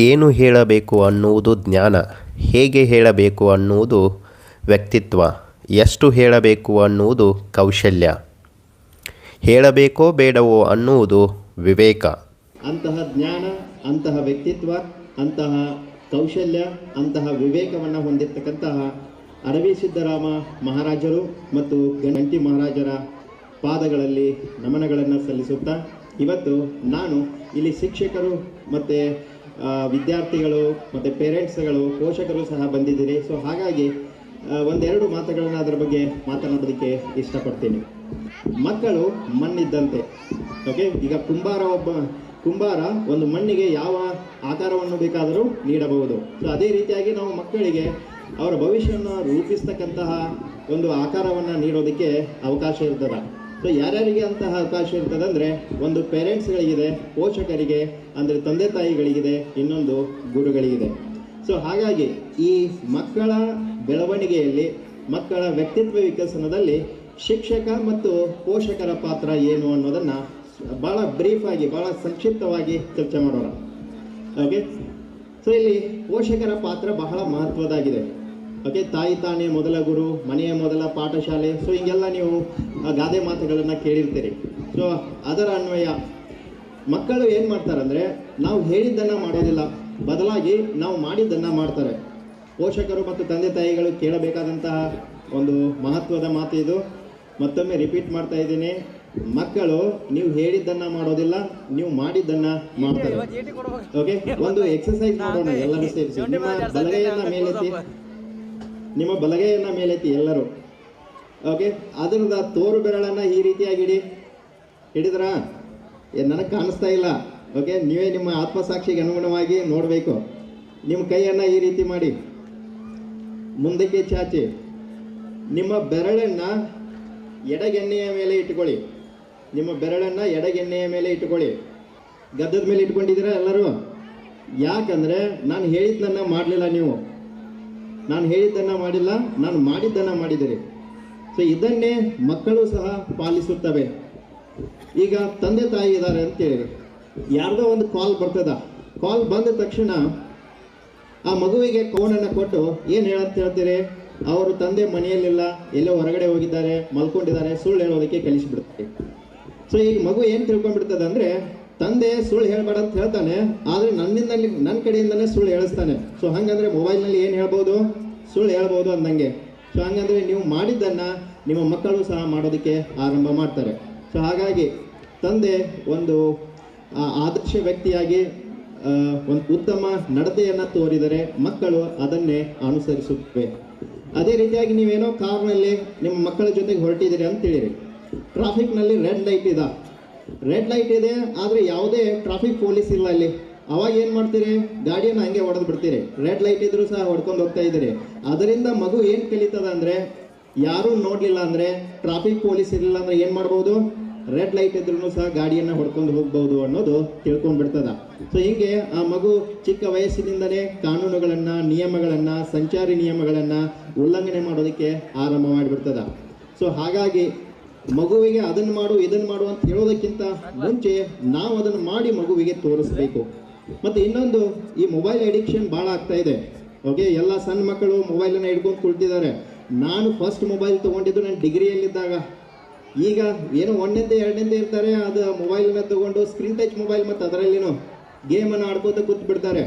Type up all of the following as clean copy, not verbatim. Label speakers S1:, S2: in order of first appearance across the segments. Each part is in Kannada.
S1: ಏನು ಹೇಳಬೇಕು ಅನ್ನುವುದು ಜ್ಞಾನ, ಹೇಗೆ ಹೇಳಬೇಕು ಅನ್ನುವುದು ವ್ಯಕ್ತಿತ್ವ, ಎಷ್ಟು ಹೇಳಬೇಕು ಅನ್ನುವುದು ಕೌಶಲ್ಯ, ಹೇಳಬೇಕೋ ಬೇಡವೋ ಅನ್ನುವುದು ವಿವೇಕ.
S2: ಅಂತಹ ಜ್ಞಾನ, ಅಂತಹ ವ್ಯಕ್ತಿತ್ವ, ಅಂತಹ ಕೌಶಲ್ಯ, ಅಂತಹ ವಿವೇಕವನ್ನು ಹೊಂದಿರತಕ್ಕಂತಹ ಅಡವಿ ಸಿದ್ದರಾಮ ಮಹಾರಾಜರು ಮತ್ತು ಗಣಪತಿ ಮಹಾರಾಜರ ಪಾದಗಳಲ್ಲಿ ನಮನಗಳನ್ನು ಸಲ್ಲಿಸುತ್ತಾ, ಇವತ್ತು ನಾನು ಇಲ್ಲಿ ಶಿಕ್ಷಕರು ಮತ್ತು ವಿದ್ಯಾರ್ಥಿಗಳು ಮತ್ತು ಪೇರೆಂಟ್ಸ್ಗಳು, ಪೋಷಕರು ಸಹ ಬಂದಿದ್ದೀರಿ. ಸೊ ಹಾಗಾಗಿ ಒಂದೆರಡು ಮಾತುಗಳನ್ನು ಅದರ ಬಗ್ಗೆ ಮಾತನಾಡೋದಕ್ಕೆ ಇಷ್ಟಪಡ್ತೀನಿ. ಮಕ್ಕಳು ಮಣ್ಣಿದ್ದಂತೆ. ಓಕೆ, ಈಗ ಕುಂಬಾರ ಒಂದು ಮಣ್ಣಿಗೆ ಯಾವ ಆಕಾರವನ್ನು ಬೇಕಾದರೂ ನೀಡಬಹುದು. ಸೊ ಅದೇ ರೀತಿಯಾಗಿ ನಾವು ಮಕ್ಕಳಿಗೆ ಅವರ ಭವಿಷ್ಯವನ್ನು ರೂಪಿಸ್ತಕ್ಕಂತಹ ಒಂದು ಆಕಾರವನ್ನು ನೀಡೋದಕ್ಕೆ ಅವಕಾಶ ಇರ್ತದೆ. ಸೊ ಯಾರ್ಯಾರಿಗೆ ಅಂತಹ ಅವಕಾಶ ಇರ್ತದೆ ಅಂದರೆ, ಒಂದು ಪೇರೆಂಟ್ಸ್ಗಳಿಗಿದೆ, ಪೋಷಕರಿಗೆ ಅಂದರೆ ತಂದೆ ತಾಯಿಗಳಿಗಿದೆ, ಇನ್ನೊಂದು ಗುರುಗಳಿಗಿದೆ. ಸೊ ಹಾಗಾಗಿ ಈ ಮಕ್ಕಳ ಬೆಳವಣಿಗೆಯಲ್ಲಿ, ಮಕ್ಕಳ ವ್ಯಕ್ತಿತ್ವ ವಿಕಸನದಲ್ಲಿ ಶಿಕ್ಷಕ ಮತ್ತು ಪೋಷಕರ ಪಾತ್ರ ಏನು ಅನ್ನೋದನ್ನು ಭಾಳ ಬ್ರೀಫಾಗಿ, ಭಾಳ ಸಂಕ್ಷಿಪ್ತವಾಗಿ ಚರ್ಚೆ ಮಾಡೋಣ. ಓಕೆ, ಸೊ ಇಲ್ಲಿ ಪೋಷಕರ ಪಾತ್ರ ಬಹಳ ಮಹತ್ವದಾಗಿದೆ. ಓಕೆ, ತಾಯಿ ತಾನೇ ಮೊದಲ ಗುರು, ಮನೆಯ ಮೊದಲ ಪಾಠಶಾಲೆ. ಸೊ ಹಿಂಗೆಲ್ಲ ನೀವು ಗಾದೆ ಮಾತುಗಳನ್ನು ಕೇಳಿರ್ತೀರಿ. ಸೊ ಅದರ ಅನ್ವಯ ಮಕ್ಕಳು ಏನು ಮಾಡ್ತಾರಂದರೆ, ನಾವು ಹೇಳಿದ್ದನ್ನು ಮಾಡೋದಿಲ್ಲ, ಬದಲಾಗಿ ನಾವು ಮಾಡಿದ್ದನ್ನು ಮಾಡ್ತಾರೆ. ಪೋಷಕರು ಮತ್ತು ತಂದೆ ತಾಯಿಗಳು ಕೇಳಬೇಕಾದಂತಹ ಒಂದು ಮಹತ್ವದ ಮಾತು ಇದು. ಮತ್ತೊಮ್ಮೆ ರಿಪೀಟ್ ಮಾಡ್ತಾ ಇದ್ದೀನಿ, ಮಕ್ಕಳು ನೀವು ಹೇಳಿದ್ದನ್ನು ಮಾಡೋದಿಲ್ಲ, ನೀವು ಮಾಡಿದ್ದನ್ನು ಮಾಡ್ತಾರೆ. ಓಕೆ, ಒಂದು ಎಕ್ಸಸೈಸ್ ಮಾಡೋಣ ಎಲ್ಲರೂ ಸೇರಿಸಿ. ನಿಮ್ಮ ಬಲಗೈಯನ್ನು ಮೇಲೆತ್ತಿ ಎಲ್ಲರೂ. ಓಕೆ, ಅದರದ ತೋರು ಬೆರಳನ್ನು ಈ ರೀತಿಯಾಗಿ ಹಿಡಿದ್ರಾ? ನನಗೆ ಕಾಣಿಸ್ತಾ ಇಲ್ಲ. ಓಕೆ, ನೀವೇ ನಿಮ್ಮ ಆತ್ಮಸಾಕ್ಷಿಗೆ ಅನುಗುಣವಾಗಿ ನೋಡಬೇಕು. ನಿಮ್ಮ ಕೈಯನ್ನು ಈ ರೀತಿ ಮಾಡಿ ಮುಂದಕ್ಕೆ ಚಾಚಿ, ನಿಮ್ಮ ಬೆರಳನ್ನು ಎಡಗೆಣ್ಣೆಯ ಮೇಲೆ ಇಟ್ಕೊಳ್ಳಿ. ನಿಮ್ಮ ಬೆರಳನ್ನು ಎಡಗೆಣ್ಣೆಯ ಮೇಲೆ ಇಟ್ಕೊಳ್ಳಿ. ಗದ್ದದ ಮೇಲೆ ಇಟ್ಕೊಂಡಿದ್ದೀರಾ ಎಲ್ಲರೂ? ಯಾಕಂದರೆ ನಾನು ಹೇಳಿದ್ದನ್ನು ಮಾಡಲಿಲ್ಲ, ನಾನು ಹೇಳಿದ್ದನ್ನು ಮಾಡಿಲ್ಲ, ನಾನು ಮಾಡಿದ್ದನ್ನು ಮಾಡಿದ್ದೀರಿ. ಸೊ ಇದನ್ನೇ ಮಕ್ಕಳು ಸಹ ಪಾಲಿಸುತ್ತವೆ. ಈಗ ತಂದೆ ತಾಯಿ ಇದ್ದಾರೆ ಅಂತೇಳಿ ಯಾರ್ದೋ ಒಂದು ಕಾಲ್ ಬರ್ತದ. ಕಾಲ್ ಬಂದ ತಕ್ಷಣ ಆ ಮಗುವಿಗೆ ಫೋನನ್ನು ಕೊಟ್ಟು ಏನು ಹೇಳಂತ ಹೇಳ್ತೀರಿ? ಅವರು ತಂದೆ ಮನೆಯಲ್ಲಿಲ್ಲ, ಎಲ್ಲೋ ಹೊರಗಡೆ ಹೋಗಿದ್ದಾರೆ, ಮಲ್ಕೊಂಡಿದ್ದಾರೆ, ಸುಳ್ಳು ಹೇಳೋದಕ್ಕೆ ಕಲಿಸಿಬಿಡ್ತಾರೆ. ಸೊ ಈಗ ಮಗು ಏನು ತಿಳ್ಕೊಂಡ್ಬಿಡ್ತದೆ ಅಂದರೆ, ತಂದೆ ಸುಳ್ಳು ಹೇಳ್ಬೇಡ ಅಂತ ಹೇಳ್ತಾನೆ, ಆದರೆ ನನ್ನ ಕಡೆಯಿಂದನೇ ಸುಳ್ಳು ಹೇಳಿಸ್ತಾನೆ. ಸೊ ಹಾಗಂದ್ರೆ ಮೊಬೈಲ್ನಲ್ಲಿ ಏನು ಹೇಳ್ಬೋದು? ಸುಳ್ಳು ಹೇಳ್ಬೋದು ಅಂದಂಗೆ. ಸೊ ಹಂಗಂದ್ರೆ ನೀವು ಮಾಡಿದ್ದನ್ನು ನಿಮ್ಮ ಮಕ್ಕಳು ಸಹ ಮಾಡೋದಕ್ಕೆ ಆರಂಭ ಮಾಡ್ತಾರೆ. ಸೊ ಹಾಗಾಗಿ ತಂದೆ ಒಂದು ಆದರ್ಶ ವ್ಯಕ್ತಿಯಾಗಿ ಒಂದು ಉತ್ತಮ ನಡತೆಯನ್ನು ತೋರಿದರೆ ಮಕ್ಕಳು ಅದನ್ನೇ ಅನುಸರಿಸುತ್ತವೆ. ಅದೇ ರೀತಿಯಾಗಿ ನೀವೇನೋ ಕಾರ್ನಲ್ಲಿ ನಿಮ್ಮ ಮಕ್ಕಳ ಜೊತೆಗೆ ಹೊರಟಿದ್ದೀರಿ ಅಂತೇಳಿರಿ. ಟ್ರಾಫಿಕ್ನಲ್ಲಿ ರೆಡ್ ಲೈಟ್ ಇದೆ, ಆದರೆ ಯಾವುದೇ ಟ್ರಾಫಿಕ್ ಪೊಲೀಸ್ ಇಲ್ಲ ಅಲ್ಲಿ. ಅವಾಗ ಏನು ಮಾಡ್ತೀರಿ? ಗಾಡಿಯನ್ನು ಹಂಗೆ ಹೊಡೆದು ಬಿಡ್ತೀರಿ. ರೆಡ್ ಲೈಟ್ ಇದ್ರೂ ಸಹ ಹೊಡ್ಕೊಂಡು ಹೋಗ್ತಾ ಇದ್ದೀರಿ. ಅದರಿಂದ ಮಗು ಏನು ಕಲಿತದ ಅಂದರೆ, ಯಾರೂ ನೋಡಲಿಲ್ಲ ಅಂದರೆ, ಟ್ರಾಫಿಕ್ ಪೊಲೀಸ್ ಇರಲಿಲ್ಲ ಅಂದರೆ ಏನು ಮಾಡ್ಬೋದು? ರೆಡ್ ಲೈಟ್ ಇದ್ರೂ ಸಹ ಗಾಡಿಯನ್ನು ಹೊಡ್ಕೊಂಡು ಹೋಗ್ಬೋದು ಅನ್ನೋದು ತಿಳ್ಕೊಂಡ್ಬಿಡ್ತದ. ಸೊ ಹೀಗೆ ಆ ಮಗು ಚಿಕ್ಕ ವಯಸ್ಸಿನಿಂದಲೇ ಕಾನೂನುಗಳನ್ನು, ನಿಯಮಗಳನ್ನು, ಸಂಚಾರಿ ನಿಯಮಗಳನ್ನು ಉಲ್ಲಂಘನೆ ಮಾಡೋದಕ್ಕೆ ಆರಂಭ ಮಾಡಿಬಿಡ್ತದ. ಸೊ ಹಾಗಾಗಿ ಮಗುವಿಗೆ ಅದನ್ನು ಮಾಡು, ಇದನ್ನು ಮಾಡು ಅಂತ ಹೇಳೋದಕ್ಕಿಂತ ಮುಂಚೆ ನಾವು ಅದನ್ನು ಮಾಡಿ ಮಗುವಿಗೆ ತೋರಿಸ್ಬೇಕು. ಮತ್ತು ಇನ್ನೊಂದು, ಈ ಮೊಬೈಲ್ ಅಡಿಕ್ಷನ್ ಭಾಳ ಆಗ್ತಾ ಇದೆ. ಓಕೆ, ಎಲ್ಲ ಸಣ್ಣ ಮಕ್ಕಳು ಮೊಬೈಲನ್ನು ಹಿಡ್ಕೊಂಡು ಕುಳಿತಿದ್ದಾರೆ. ನಾನು ಫಸ್ಟ್ ಮೊಬೈಲ್ ತೊಗೊಂಡಿದ್ದು ನಾನು ಡಿಗ್ರಿಯಲ್ಲಿದ್ದಾಗ. ಈಗ ಏನೋ 1ನೇದು 2ನೇದು ಇರ್ತಾರೆ, ಅದು ಮೊಬೈಲನ್ನು ತೊಗೊಂಡು ಸ್ಕ್ರೀನ್ ಟಚ್ ಮೊಬೈಲ್ ಮತ್ತು ಅದರಲ್ಲಿನೂ ಗೇಮನ್ನು ಆಡ್ಕೋತ ಕೂತ್ಬಿಡ್ತಾರೆ.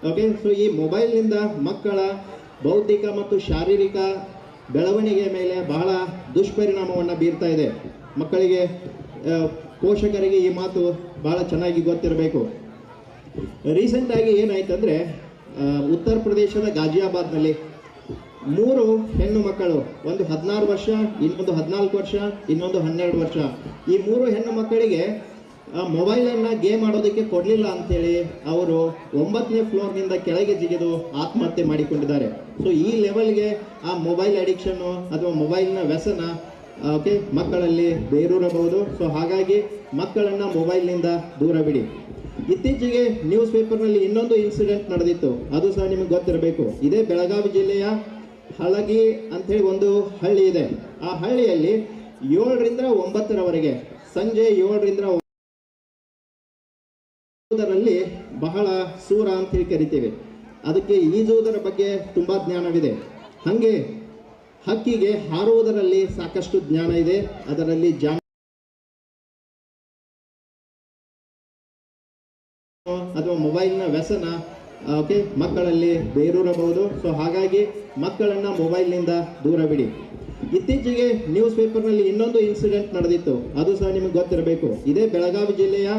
S2: ಓಕೆ, ಸೊ ಈ ಮೊಬೈಲ್ನಿಂದ ಮಕ್ಕಳ ಬೌದ್ಧಿಕ ಮತ್ತು ಶಾರೀರಿಕ ಬೆಳವಣಿಗೆಯ ಮೇಲೆ ಬಹಳ ದುಷ್ಪರಿಣಾಮವನ್ನು ಬೀರ್ತಾ ಇದೆ. ಮಕ್ಕಳಿಗೆ, ಪೋಷಕರಿಗೆ ಈ ಮಾತು ಭಾಳ ಚೆನ್ನಾಗಿ ಗೊತ್ತಿರಬೇಕು. ರೀಸೆಂಟಾಗಿ ಏನಾಯ್ತಂದರೆ, ಉತ್ತರ ಪ್ರದೇಶದ ಗಾಜಿಯಾಬಾದ್ನಲ್ಲಿ 3 ಹೆಣ್ಣು ಮಕ್ಕಳು, ಒಂದು 16 ವರ್ಷ, ಇನ್ನೊಂದು 14 ವರ್ಷ, ಇನ್ನೊಂದು 12 ವರ್ಷ, ಈ 3 ಹೆಣ್ಣು ಮಕ್ಕಳಿಗೆ ಮೊಬೈಲನ್ನು ಗೇಮ್ ಆಡೋದಕ್ಕೆ ಕೊಡಲಿಲ್ಲ ಅಂಥೇಳಿ ಅವರು 9ನೇ ಫ್ಲೋರ್ನಿಂದ ಕೆಳಗೆ ಜಿಗಿದು ಆತ್ಮಹತ್ಯೆ ಮಾಡಿಕೊಂಡಿದ್ದಾರೆ. ಸೊ ಈ ಲೆವೆಲ್ಗೆ ಆ ಮೊಬೈಲ್ ಅಡಿಕ್ಷನ್ನು ಅಥವಾ ಮೊಬೈಲ್ನ ವ್ಯಸನ ಓಕೆ ಮಕ್ಕಳಲ್ಲಿ ಬೇರೂರಬಹುದು. ಸೊ ಹಾಗಾಗಿ ಮಕ್ಕಳನ್ನು ಮೊಬೈಲ್ನಿಂದ ದೂರ ಬಿಡಿ. ಇತ್ತೀಚೆಗೆ ನ್ಯೂಸ್ ಪೇಪರ್ನಲ್ಲಿ ಇನ್ನೊಂದು ಇನ್ಸಿಡೆಂಟ್ ನಡೆದಿತ್ತು, ಅದು ಸಹ ನಿಮಗೆ ಗೊತ್ತಿರಬೇಕು. ಇದೇ ಬೆಳಗಾವಿ ಜಿಲ್ಲೆಯ ಹಳಗಿ ಅಂಥೇಳಿ ಒಂದು ಹಳ್ಳಿ ಇದೆ. ಆ ಹಳ್ಳಿಯಲ್ಲಿ 7ರಿಂದ 9ರವರೆಗೆ, ಸಂಜೆ 7ರಿಂದ ಈಜುವುದರಲ್ಲಿ ಬಹಳ ಸೂರ ಅಂತ ಹೇಳಿ ಕರಿತೇವೆ. ಅದಕ್ಕೆ ಈಜುವುದರ ಬಗ್ಗೆ ತುಂಬ ಜ್ಞಾನವಿದೆ. ಹಾಗೆ ಹಕ್ಕಿಗೆ ಹಾರುವುದರಲ್ಲಿ ಸಾಕಷ್ಟು ಜ್ಞಾನ ಇದೆ. ಅದರಲ್ಲಿ ಅಥವಾ ಮೊಬೈಲ್ನ ವ್ಯಸನ ಮಕ್ಕಳಲ್ಲಿ ಬೇರೂರಬಹುದು. ಸೊ ಹಾಗಾಗಿ ಮಕ್ಕಳನ್ನು ಮೊಬೈಲ್ನಿಂದ ದೂರ ಬಿಡಿ. ಇತ್ತೀಚೆಗೆ ನ್ಯೂಸ್ ಪೇಪರ್ನಲ್ಲಿ ಇನ್ನೊಂದು ಇನ್ಸಿಡೆಂಟ್ ನಡೆದಿತ್ತು, ಅದು ಸಹ ನಿಮಗೆ ಗೊತ್ತಿರಬೇಕು. ಇದೇ ಬೆಳಗಾವಿ ಜಿಲ್ಲೆಯ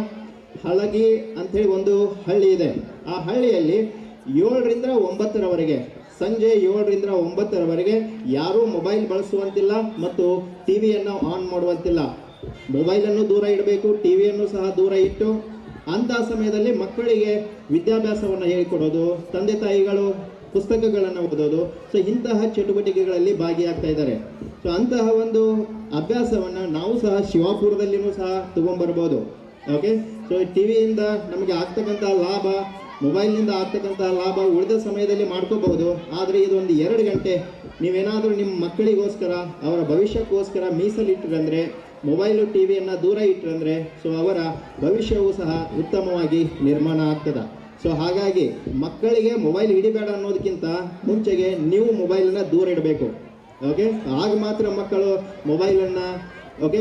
S2: ಹಳಗಿ ಅಂಥೇಳಿ ಒಂದು ಹಳ್ಳಿ ಇದೆ. ಆ ಹಳ್ಳಿಯಲ್ಲಿ 7ರಿಂದ 9ರವರೆಗೆ, ಸಂಜೆ 7ರಿಂದ 9ರವರೆಗೆ ಯಾರೂ ಮೊಬೈಲ್ ಬಳಸುವಂತಿಲ್ಲ ಮತ್ತು ಟಿವಿಯನ್ನು ಆನ್ ಮಾಡುವಂತಿಲ್ಲ. ಮೊಬೈಲನ್ನು ದೂರ ಇಡಬೇಕು, ಟಿವಿಯನ್ನು ಸಹ ದೂರ ಇಟ್ಟು ಅಂತಹ ಸಮಯದಲ್ಲಿ ಮಕ್ಕಳಿಗೆ ವಿದ್ಯಾಭ್ಯಾಸವನ್ನು ಹೇಳಿಕೊಡೋದು, ತಂದೆ ತಾಯಿಗಳು ಪುಸ್ತಕಗಳನ್ನು ಓದೋದು, ಸೊ ಇಂತಹ ಚಟುವಟಿಕೆಗಳಲ್ಲಿ ಭಾಗಿಯಾಗ್ತಾ ಇದ್ದಾರೆ. ಸೊ ಅಂತಹ ಒಂದು ಅಭ್ಯಾಸವನ್ನು ನಾವು ಸಹ ಶಿವಾಪುರದಲ್ಲಿಯೂ ಸಹ ತಗೊಂಡ್ಬರ್ಬೋದು. ಓಕೆ, ಸೊ ಟಿವಿಯಿಂದ ನಮಗೆ ಆಗ್ತಕ್ಕಂಥ ಲಾಭ, ಮೊಬೈಲ್ನಿಂದ ಆಗ್ತಕ್ಕಂಥ ಲಾಭ ಉಳಿದ ಸಮಯದಲ್ಲಿ ಮಾಡ್ಕೋಬಹುದು. ಆದರೆ ಇದೊಂದು 2 ಗಂಟೆ ನೀವೇನಾದರೂ ನಿಮ್ಮ ಮಕ್ಕಳಿಗೋಸ್ಕರ, ಅವರ ಭವಿಷ್ಯಕ್ಕೋಸ್ಕರ ಮೀಸಲಿಟ್ಟರಂದರೆ, ಮೊಬೈಲು ಟಿವಿಯನ್ನು ದೂರ ಇಟ್ಟರಂದರೆ, ಸೊ ಅವರ ಭವಿಷ್ಯವೂ ಸಹ ಉತ್ತಮವಾಗಿ ನಿರ್ಮಾಣ ಆಗ್ತದೆ. ಸೊ ಹಾಗಾಗಿ ಮಕ್ಕಳಿಗೆ ಮೊಬೈಲ್ ಹಿಡಿಬೇಡ ಅನ್ನೋದಕ್ಕಿಂತ ಮುಂಚೆಗೆ ನೀವು ಮೊಬೈಲನ್ನು ದೂರ ಇಡಬೇಕು. ಓಕೆ, ಆಗ ಮಾತ್ರ ಮಕ್ಕಳು ಮೊಬೈಲನ್ನು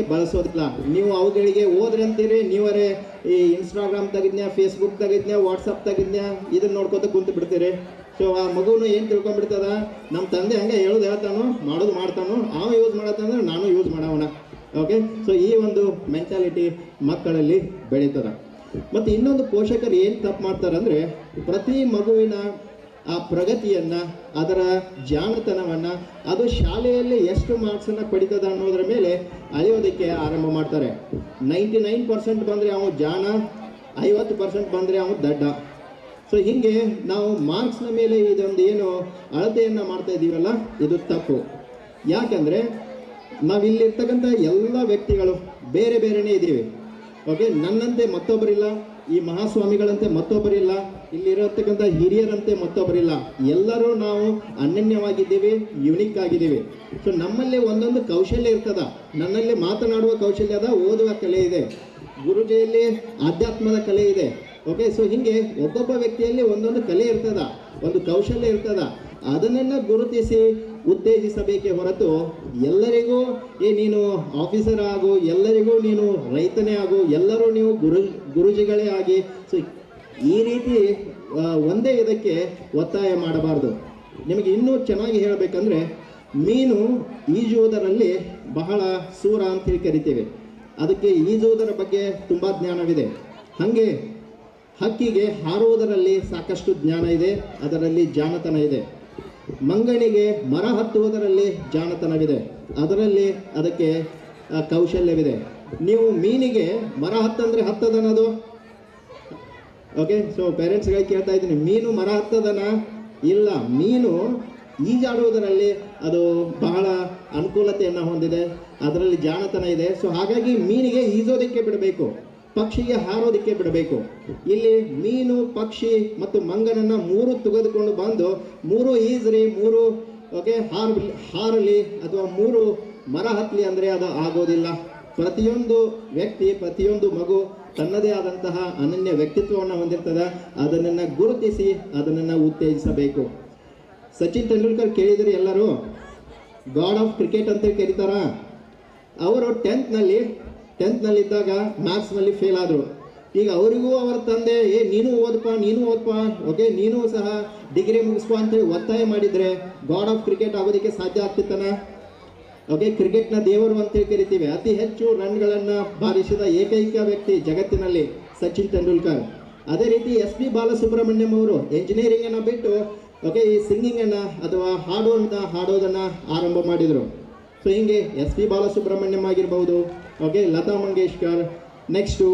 S2: ಬಳಸೋದಿಲ್ಲ. ನೀವು ಅವುಗಳಿಗೆ ಹೋದ್ರೆ ಅಂತೀರಿ, ನೀವರೇ ಈ ಇನ್ಸ್ಟಾಗ್ರಾಮ್ ತೆಗಿದ್ನ್ಯಾ, ಫೇಸ್ಬುಕ್ ತೆಗಿದ್ನ್ಯಾ, ವಾಟ್ಸಪ್ ತೆಗಿದ್ನ್ಯಾ, ಇದನ್ನು ನೋಡ್ಕೊತ ಕುಂತು ಬಿಡ್ತೀರಿ. ಸೊ ಆ ಮಗುನು ಏನು ತಿಳ್ಕೊಂಡ್ಬಿಡ್ತದ, ನಮ್ಮ ತಂದೆ ಹಂಗೆ ಹೇಳೋದು ಹೇಳ್ತಾನೋ, ಮಾಡೋದು ಮಾಡ್ತಾನೋ, ಅವ ಯೂಸ್ ಮಾಡತ್ತಂದ್ರೆ ನಾನು ಯೂಸ್ ಮಾಡವನ. ಓಕೆ, ಸೊ ಈ ಒಂದು ಮೆಂಟಾಲಿಟಿ ಮಕ್ಕಳಲ್ಲಿ ಬೆಳೀತದೆ. ಮತ್ತು ಇನ್ನೊಂದು ಪೋಷಕರು ಏನು ತಪ್ಪು ಮಾಡ್ತಾರಂದರೆ, ಪ್ರತಿ ಮಗುವಿನ ಆ ಪ್ರಗತಿಯನ್ನು, ಅದರ ಜಾಣತನವನ್ನು ಅದು ಶಾಲೆಯಲ್ಲಿ ಎಷ್ಟು ಮಾರ್ಕ್ಸನ್ನು ಪಡಿತದ ಅನ್ನೋದ್ರ ಮೇಲೆ ಅಳೆಯೋದಕ್ಕೆ ಆರಂಭ ಮಾಡ್ತಾರೆ. 99% ಬಂದರೆ ಅವನು ಜಾಣ, 50% ಬಂದರೆ ಅವನು ದಡ್ಡ. ಸೊ ಹೀಗೆ ನಾವು ಮಾರ್ಕ್ಸ್ನ ಮೇಲೆ ಇದೊಂದು ಏನು ಅಳತೆಯನ್ನು ಮಾಡ್ತಾ ಇದ್ದೀವಲ್ಲ, ಇದು ತಪ್ಪು. ಯಾಕಂದರೆ ನಾವಿಲ್ಲಿರ್ತಕ್ಕಂಥ ಎಲ್ಲ ವ್ಯಕ್ತಿಗಳು ಬೇರೆ ಬೇರೆಯೇ ಇದ್ದೀವಿ. ಓಕೆ, ನನ್ನಂತೆ ಮತ್ತೊಬ್ಬರಿಲ್ಲ, ಈ ಮಹಾಸ್ವಾಮಿಗಳಂತೆ ಮತ್ತೊಬ್ಬರಿಲ್ಲ, ಇಲ್ಲಿರತಕ್ಕಂಥ ಹಿರಿಯರಂತೆ ಮತ್ತೊಬ್ಬರಿಲ್ಲ. ಎಲ್ಲರೂ ನಾವು ಅನನ್ಯವಾಗಿದ್ದೀವಿ, ಯುನಿಕ್ ಆಗಿದ್ದೀವಿ. ಸೊ ನಮ್ಮಲ್ಲಿ ಒಂದೊಂದು ಕೌಶಲ್ಯ ಇರ್ತದ. ನನ್ನಲ್ಲಿ ಮಾತನಾಡುವ ಕೌಶಲ್ಯ ಅದ, ಓದುವ ಕಲೆ ಇದೆ, ಗುರುಜಿಯಲ್ಲಿ ಆಧ್ಯಾತ್ಮದ ಕಲೆ ಇದೆ. ಓಕೆ, ಸೊ ಹೀಗೆ ಒಬ್ಬೊಬ್ಬ ವ್ಯಕ್ತಿಯಲ್ಲಿ ಒಂದೊಂದು ಕಲೆ ಇರ್ತದ, ಒಂದು ಕೌಶಲ್ಯ ಇರ್ತದ. ಅದನ್ನೆಲ್ಲ ಗುರುತಿಸಿ ಉತ್ತೇಜಿಸಬೇಕೇ ಹೊರತು ಎಲ್ಲರಿಗೂ ನೀನು ಆಫೀಸರ್ ಆಗು, ಎಲ್ಲರಿಗೂ ನೀನು ರೈತನೇ ಆಗು, ಎಲ್ಲರೂ ನೀವು ಗುರುಜಿಗಳೇ ಆಗಿ, ಸೊ ಈ ರೀತಿ ಒಂದೇ ಇದಕ್ಕೆ ಒತ್ತಾಯ ಮಾಡಬಾರ್ದು. ನಿಮಗೆ ಇನ್ನೂ ಚೆನ್ನಾಗಿ ಹೇಳಬೇಕಂದ್ರೆ, ಮೀನು ಈಜುವುದರಲ್ಲಿ ಬಹಳ ಸೂರ ಅಂತೇಳಿ ಕರಿತೇವೆ. ಅದಕ್ಕೆ ಈಜುವುದರ ಬಗ್ಗೆ ತುಂಬ ಜ್ಞಾನವಿದೆ. ಹಾಗೆ ಹಕ್ಕಿಗೆ ಹಾರುವುದರಲ್ಲಿ ಸಾಕಷ್ಟು ಜ್ಞಾನ ಇದೆ, ಅದರಲ್ಲಿ ಜಾಣತನ ಇದೆ. ಮಂಗನಿಗೆ ಮರ ಹತ್ತುವುದರಲ್ಲಿ ಜಾಣತನವಿದೆ, ಅದರಲ್ಲಿ ಅದಕ್ಕೆ ಕೌಶಲ್ಯವಿದೆ. ನೀವು ಮೀನಿಗೆ ಮರ ಹತ್ತಂದ್ರೆ ಹತ್ತದನದು? ಓಕೆ, ಸೊ ಪೇರೆಂಟ್ಸ್ಗಳಿಗೆ ಕೇಳ್ತಾ ಇದ್ದೀನಿ, ಮೀನು ಮರ ಹತ್ತದನ? ಇಲ್ಲ. ಮೀನು ಈಜಾಡುವುದರಲ್ಲಿ ಅದು ಬಹಳ ಅನುಕೂಲತೆಯನ್ನು ಹೊಂದಿದೆ, ಅದರಲ್ಲಿ ಜಾಣತನ ಇದೆ. ಸೊ ಹಾಗಾಗಿ ಮೀನಿಗೆ ಈಜೋದಕ್ಕೆ ಬಿಡಬೇಕು, ಪಕ್ಷಿಗೆ ಹಾರೋದಕ್ಕೆ ಬಿಡಬೇಕು. ಇಲ್ಲಿ ಮೀನು, ಪಕ್ಷಿ ಮತ್ತು ಮಂಗನನ್ನು 3 ತೆಗೆದುಕೊಂಡು ಬಂದು 3 ಈಜ್ರಿ, 3 ಹಾರಲಿ ಅಥವಾ 3 ಮರ ಹತ್ತಲಿ ಅಂದರೆ ಅದು ಆಗೋದಿಲ್ಲ. ಪ್ರತಿಯೊಂದು ವ್ಯಕ್ತಿ, ಪ್ರತಿಯೊಂದು ಮಗು ತನ್ನದೇ ಆದಂತಹ ಅನನ್ಯ ವ್ಯಕ್ತಿತ್ವವನ್ನು ಹೊಂದಿರ್ತದೆ. ಅದನ್ನು ಗುರುತಿಸಿ ಅದನ್ನು ಉತ್ತೇಜಿಸಬೇಕು. ಸಚಿನ್ ತೆಂಡೂಲ್ಕರ್ ಕೇಳಿದರೆ ಎಲ್ಲರೂ ಗಾಡ್ ಆಫ್ ಕ್ರಿಕೆಟ್ ಅಂತೇಳಿ ಕರೀತಾರ. ಅವರು 10th ನಲ್ಲಿದ್ದಾಗ ಮ್ಯಾಥ್ಸ್ನಲ್ಲಿ ಫೇಲ್ ಆದರು. ಈಗ ಅವರಿಗೂ ಅವರ ತಂದೆ ನೀನು ಓದಪ್ಪ, ಓಕೆ ನೀನು ಸಹ ಡಿಗ್ರಿ ಮುಗಿಸ್ಕೊ ಅಂತೇಳಿ ಒತ್ತಾಯ ಮಾಡಿದರೆ ಗಾಡ್ ಆಫ್ ಕ್ರಿಕೆಟ್ ಆಗೋದಕ್ಕೆ ಸಾಧ್ಯ ಆಗ್ತಿತ್ತಾನ? ಓಕೆ, ಕ್ರಿಕೆಟ್ನ ದೇವರು ಅಂತೇಳಿ ಕರಿತೀವಿ. ಅತಿ ಹೆಚ್ಚು ರನ್ಗಳನ್ನು ಬಾರಿಸಿದ ಏಕೈಕ ವ್ಯಕ್ತಿ ಜಗತ್ತಿನಲ್ಲಿ ಸಚಿನ್ ತೆಂಡೂಲ್ಕರ್. ಅದೇ ರೀತಿ SP ಬಾಲಸುಬ್ರಹ್ಮಣ್ಯಂ ಅವರು ಎಂಜಿನಿಯರಿಂಗನ್ನು ಬಿಟ್ಟು ಈ ಸಿಂಗಿಂಗನ್ನು ಅಥವಾ ಹಾಡೋದನ್ನು ಆರಂಭ ಮಾಡಿದರು. ಸೊ ಹಿಂಗೆ SP ಬಾಲಸುಬ್ರಹ್ಮಣ್ಯಂ ಆಗಿರ್ಬೋದು, ಲತಾ ಮಂಗೇಶ್ಕರ್, ನೆಕ್ಸ್ಟು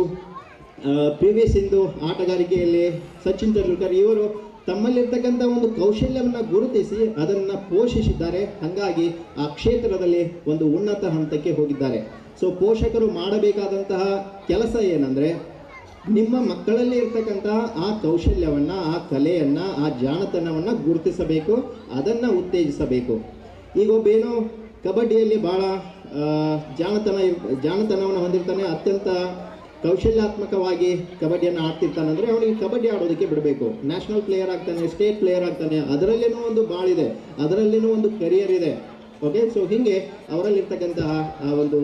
S2: PV ಸಿಂಧು ಆಟಗಾರಿಕೆಯಲ್ಲಿ, ಸಚಿನ್ ತೆಂಡೂಲ್ಕರ್, ಇವರು ತಮ್ಮಲ್ಲಿರ್ತಕ್ಕಂಥ ಒಂದು ಕೌಶಲ್ಯವನ್ನು ಗುರುತಿಸಿ ಅದನ್ನು ಪೋಷಿಸಿದ್ದಾರೆ. ಹಾಗಾಗಿ ಆ ಕ್ಷೇತ್ರದಲ್ಲಿ ಒಂದು ಉನ್ನತ ಹಂತಕ್ಕೆ ಹೋಗಿದ್ದಾರೆ. ಸೊ ಪೋಷಕರು ಮಾಡಬೇಕಾದಂತಹ ಕೆಲಸ ಏನಂದರೆ, ನಿಮ್ಮ ಮಕ್ಕಳಲ್ಲಿ ಇರ್ತಕ್ಕಂತಹ ಆ ಕೌಶಲ್ಯವನ್ನು, ಆ ಕಲೆಯನ್ನು, ಆ ಜಾಣತನವನ್ನು ಗುರುತಿಸಬೇಕು, ಅದನ್ನು ಉತ್ತೇಜಿಸಬೇಕು. ಈಗ ಒಬ್ಬೇನೋ ಕಬಡ್ಡಿಯಲ್ಲಿ ಭಾಳ ಜಾಣತನವನ್ನು ಹೊಂದಿರ್ತಾನೆ, ಅತ್ಯಂತ ಕೌಶಲ್ಯಾತ್ಮಕವಾಗಿ ಕಬಡ್ಡಿಯನ್ನು ಆಡ್ತಿರ್ತಾನಂದರೆ ಅವನಿಗೆ ಕಬಡ್ಡಿ ಆಡೋದಕ್ಕೆ ಬಿಡಬೇಕು. ನ್ಯಾಷನಲ್ ಪ್ಲೇಯರ್ ಆಗ್ತಾನೆ, ಸ್ಟೇಟ್ ಪ್ಲೇಯರ್ ಆಗ್ತಾನೆ, ಅದರಲ್ಲಿನೂ ಒಂದು ಬಾಳಿದೆ, ಅದರಲ್ಲಿನೂ ಒಂದು ಕರಿಯರ್ ಇದೆ. ಓಕೆ, ಸೊ ಹೀಗೆ ಅವರಲ್ಲಿರ್ತಕ್ಕಂತಹ ಆ ಒಂದು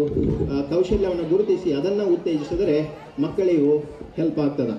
S2: ಕೌಶಲ್ಯವನ್ನು ಗುರುತಿಸಿ ಅದನ್ನು ಉತ್ತೇಜಿಸಿದರೆ ಮಕ್ಕಳಿಗೂ ಹೆಲ್ಪ್ ಆಗ್ತದೆ.